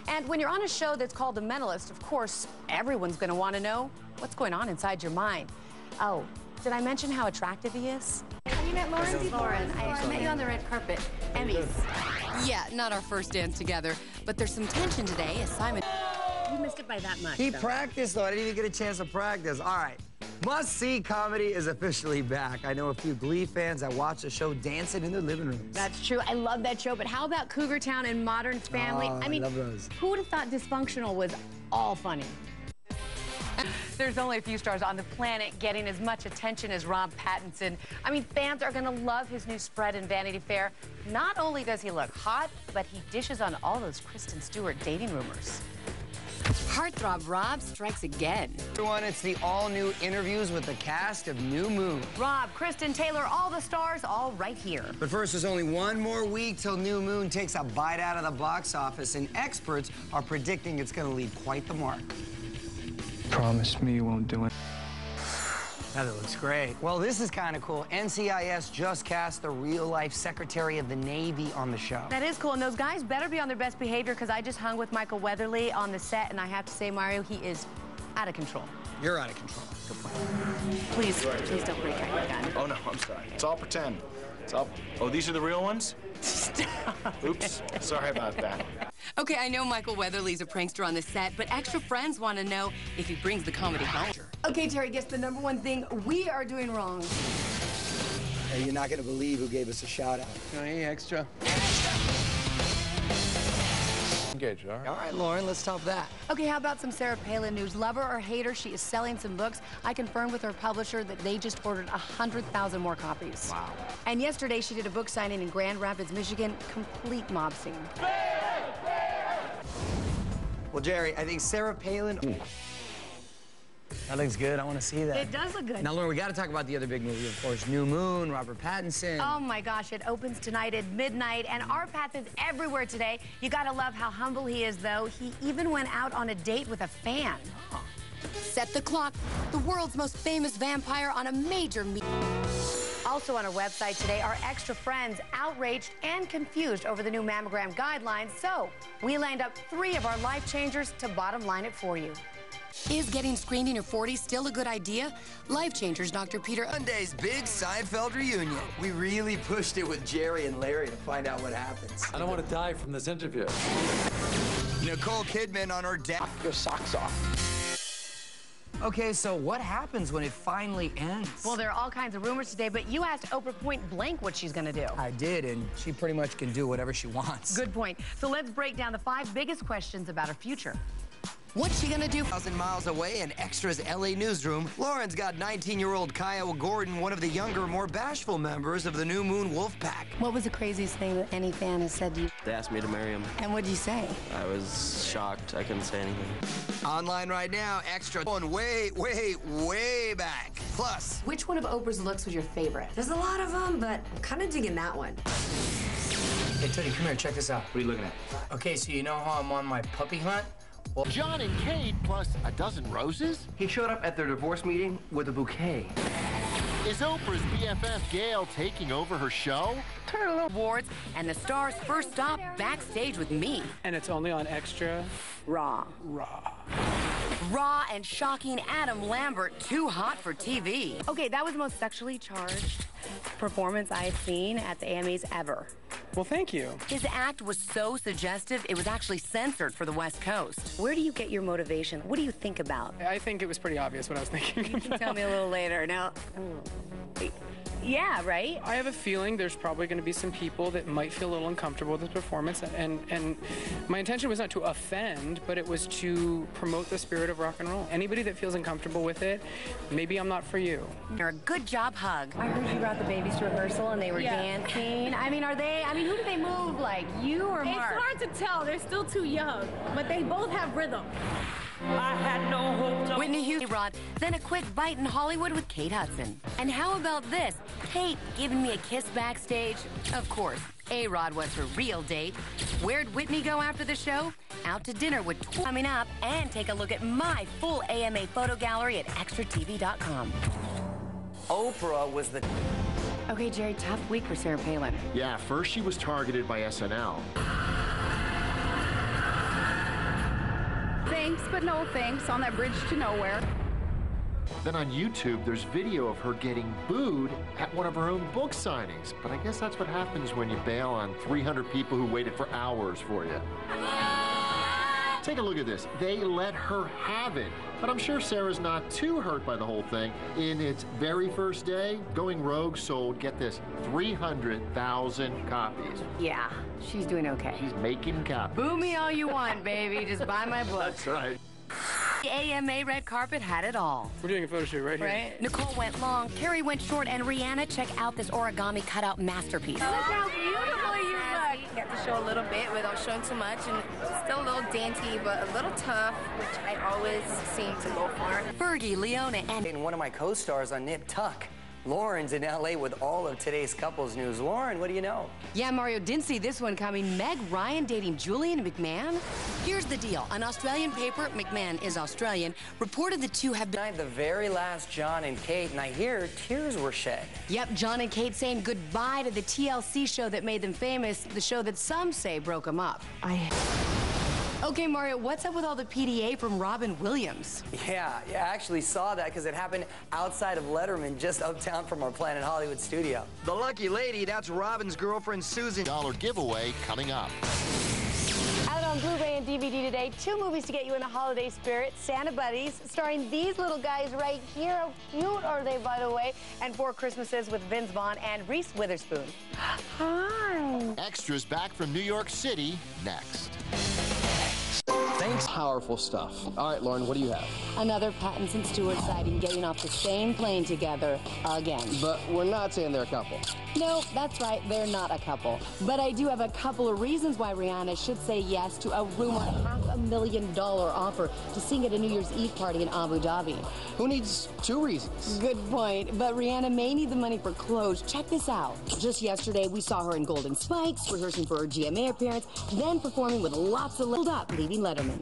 And when you're on a show that's called The Mentalist, of course, everyone's going to want to know what's going on inside your mind. Oh, did I mention how attractive he is? Have you met Lauren before? Lauren, I met you on the red carpet. Emmys. Yeah, not our first dance together, but there's some tension today as Simon... You missed it by that much, He practiced, though. I didn't even get a chance to practice. All right. Must-see comedy is officially back. I know a few Glee fans that watch the show dancing in their living rooms. That's true. I love that show. But how about Cougar Town and Modern Family? Oh, I mean, love those. Who would have thought Dysfunctional was all funny? There's only a few stars on the planet getting as much attention as Rob Pattinson. I mean, fans are going to love his new spread in Vanity Fair. Not only does he look hot, but he dishes on all those Kristen Stewart dating rumors. Heartthrob Rob strikes again. Everyone, it's the all-new interviews with the cast of New Moon. Rob, Kristen, Taylor, all the stars, all right here. But first, there's only one more week till New Moon takes a bite out of the box office, and experts are predicting it's going to leave quite the mark. Promise me you won't do it. That looks great. Well, this is kind of cool. NCIS just cast the real-life Secretary of the Navy on the show. That is cool, and those guys better be on their best behavior because I just hung with Michael Weatherly on the set, and I have to say, Mario, he is out of control. You're out of control. Good point. Please don't break out your gun. Oh, no, I'm sorry. It's all pretend. It's all... Oh, these are the real ones? Stop. Oops. Sorry about that. Okay, I know Michael Weatherly's a prankster on the set, but extra friends want to know if he brings the comedy home. Okay, Terry, guess the #1 thing we are doing wrong. Hey, you're not going to believe who gave us a shout-out. Hey, extra. Engage, all right? All right, Lauren, let's top that. Okay, how about some Sarah Palin news? Lover or hater, she is selling some books. I confirmed with her publisher that they just ordered 100,000 more copies. Wow. And yesterday, she did a book signing in Grand Rapids, Michigan. Complete mob scene. Well, Jerry, I think Sarah Palin... That looks good. I want to see that. It does look good. Now, Lauren, we got to talk about the other big movie, of course, New Moon, Robert Pattinson. Oh, my gosh. It opens tonight at midnight, and our path is everywhere today. You got to love how humble he is, though. He even went out on a date with a fan. Set the clock. The world's most famous vampire on a major meet. Also on our website today, our extra friends outraged and confused over the new mammogram guidelines. So we lined up 3 of our life changers to bottom line it for you. Is getting screened in your 40s still a good idea? Life Changers, Dr. Peter... Monday's big Seinfeld reunion. We really pushed it with Jerry and Larry to find out what happens. I don't want to die from this interview. Nicole Kidman on her death. Your socks off. Okay, so what happens when it finally ends? Well, there are all kinds of rumors today, but you asked Oprah point blank what she's going to do. I did, and she pretty much can do whatever she wants. Good point. So let's break down the 5 biggest questions about her future. What's she gonna do? 1,000 miles away in Extra's LA newsroom, Lauren's got 19-year-old Kyle Gordon, one of the younger, more bashful members of the New Moon Wolf Pack. What was the craziest thing that any fan has said to you? They asked me to marry him. And what'd you say? I was shocked. I couldn't say anything. Online right now, Extra going way, way, way back. Plus, which one of Oprah's looks was your favorite? There's a lot of them, but I'm kind of digging that one. Hey, Teddy, come here. Check this out. What are you looking at? Okay, so you know how I'm on my puppy hunt? Well, John and Kate plus a dozen roses? He showed up at their divorce meeting with a bouquet. Is Oprah's BFF Gail taking over her show? Turtle Awards and the star's first stop backstage with me. And it's only on Extra. Raw. Raw. Raw and shocking Adam Lambert, too hot for TV. Okay, that was the most sexually charged performance I've seen at the Emmys ever. Well, thank you. His act was so suggestive, it was actually censored for the West Coast. Where do you get your motivation? What do you think about? I think it was pretty obvious what I was thinking about. Tell me a little later. Now, yeah, right? I have a feeling there's probably going to be some people that might feel a little uncomfortable with this performance, and my intention was not to offend, but it was to promote the spirit of rock and roll. Anybody that feels uncomfortable with it, maybe I'm not for you. You're a good job hug. I heard you brought the babies to rehearsal and they were dancing. I mean, who do they move like, you or Mark? It's hard to tell. They're still too young, but they both have rhythm. I had no hope. Whitney Houston, Rod, then a quick bite in Hollywood with Kate Hudson. And how about this? Kate giving me a kiss backstage? Of course, A-Rod was her real date. Where'd Whitney go after the show? Out to dinner with coming up, and take a look at my full AMA photo gallery at extratv.com. Oprah was the... Okay, Jerry, tough week for Sarah Palin. Yeah, first she was targeted by SNL. thanks, but no thanks on that bridge to nowhere. Then on YouTube, there's video of her getting booed at one of her own book signings. But I guess that's what happens when you bail on 300 people who waited for hours for you. Take a look at this. They let her have it. But I'm sure Sarah's not too hurt by the whole thing. In its very first day, Going Rogue sold, get this, 300,000 copies. Yeah, she's doing okay. She's making copies. Boo me all you want, baby. Just buy my book. That's right. The AMA red carpet had it all. We're doing a photo shoot right here. Right? Nicole went long, Carrie went short, and Rihanna, check out this origami cutout masterpiece. Look how beautiful you look. Got to show a little bit without showing too much, and still a little dainty, but a little tough, which I always seem to go for. Fergie, Leona, and And one of my co-stars on Nip Tuck, Lauren's in LA with all of today's couples news. Lauren, what do you know? yeah, Mario didn't see this one coming. Meg Ryan dating Julian McMahon? Here's the deal. An Australian paper, McMahon is Australian, reported the two have been... Tonight, the very last John and Kate, and I hear tears were shed. Yep, John and Kate saying goodbye to the TLC show that made them famous, the show that some say broke them up. Okay, Mario, what's up with all the PDA from Robin Williams? Yeah, I actually saw that because it happened outside of Letterman, just uptown from our Planet Hollywood studio. The lucky lady, that's Robin's girlfriend, Susan. $1 giveaway coming up. Out on Blu-ray and DVD today, 2 movies to get you in the holiday spirit. Santa Buddies, starring these little guys right here. How cute are they, by the way? And 4 Christmases with Vince Vaughn and Reese Witherspoon. Hi. Extras back from New York City next. Thanks. Powerful stuff. All right, Lauren, what do you have? Another Pattinson Stewart sighting, getting off the same plane together again. But we're not saying they're a couple. No, that's right, they're not a couple. But I do have a couple of reasons why Rihanna should say yes to a rumored $500,000 offer to sing at a New Year's Eve party in Abu Dhabi. Who needs 2 reasons? Good point, but Rihanna may need the money for clothes. Check this out. Just yesterday, we saw her in golden spikes, rehearsing for her GMA appearance, then performing with lots of leveled up, leaving Letterman.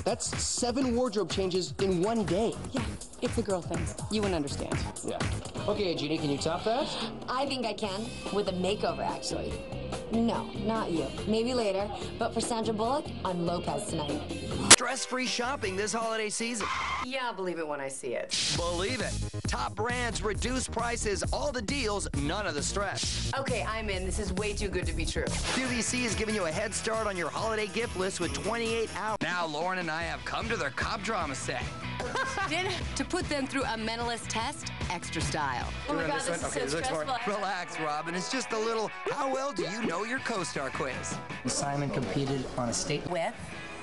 That's 7 wardrobe changes in 1 day. Yeah, it's a girl thing. You wouldn't understand. Yeah. Okay, Jeannie, can you top that? I think I can, with a makeover, actually. No, not you. Maybe later. But for Sandra Bullock, I'm Lopez tonight. Stress-free shopping this holiday season. Yeah, I'll believe it when I see it. Believe it. Top brands, reduced prices, all the deals, none of the stress. Okay, I'm in. This is way too good to be true. QVC is giving you a head start on your holiday gift list with 28 hours. Now, Lauren and I have come to their cop drama set. To put them through a mentalist test, extra style. Oh my God, this is so stressful. Relax, Robin. It's just a little, how well do you know your co-star quiz? Simon competed on a state With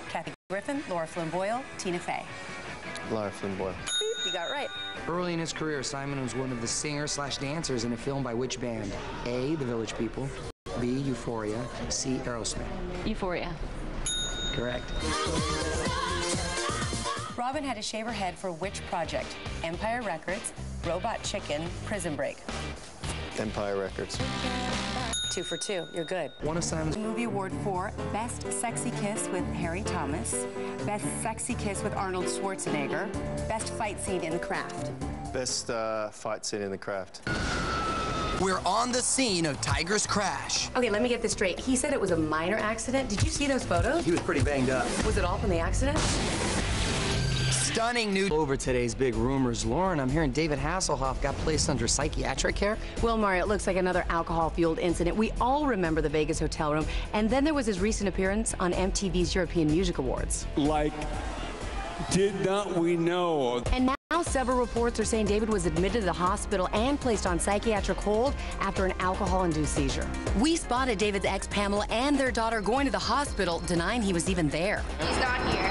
Kathy Griffin, Laura Flynn Boyle, Tina Fey. Laura Flynn Boyle. You got it right. Early in his career, Simon was one of the singers/dancers in a film by which band? A, The Village People, B, Euphoria, C, Aerosmith. Euphoria. Correct. Robin had to shave her head for which project? Empire Records, Robot Chicken, Prison Break. Empire Records. 2 for 2. You're good. One of Simon's Movie award for Best Sexy Kiss with Harry Thomas, Best Sexy Kiss with Arnold Schwarzenegger, Best Fight Scene in The Craft. Best fight scene in The Craft. We're on the scene of Tiger's crash. Okay, let me get this straight. He said it was a minor accident. Did you see those photos? He was pretty banged up. Was it all from the accident? Stunning news. over today's big rumors. Lauren, I'm hearing David Hasselhoff got placed under psychiatric care. Well, Mario, it looks like another alcohol-fueled incident. We all remember the Vegas hotel room. And then there was his recent appearance on MTV's European Music Awards. Like, did not we know? And now several reports are saying David was admitted to the hospital and placed on psychiatric hold after an alcohol-induced seizure. We spotted David's ex, Pamela, and their daughter going to the hospital, denying he was even there. He's not here.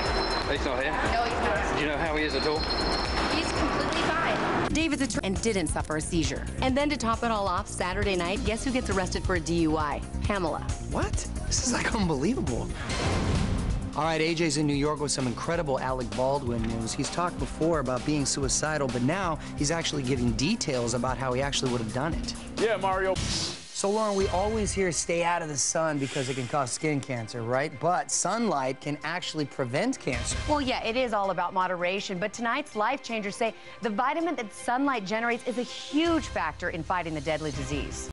He's not here? No, he's not. Do you know how he is at all? He's completely fine. David's attorney and didn't suffer a seizure. And then to top it all off, Saturday night, guess who gets arrested for a DUI? Pamela. What? This is like unbelievable. All right, AJ's in New York with some incredible Alec Baldwin news. He's talked before about being suicidal, but now he's actually giving details about how he actually would have done it. Yeah, Mario. So, Lauren, we always hear stay out of the sun because it can cause skin cancer, right? But sunlight can actually prevent cancer. Well, yeah, it is all about moderation, but tonight's Life Changers say the vitamin that sunlight generates is a huge factor in fighting the deadly disease.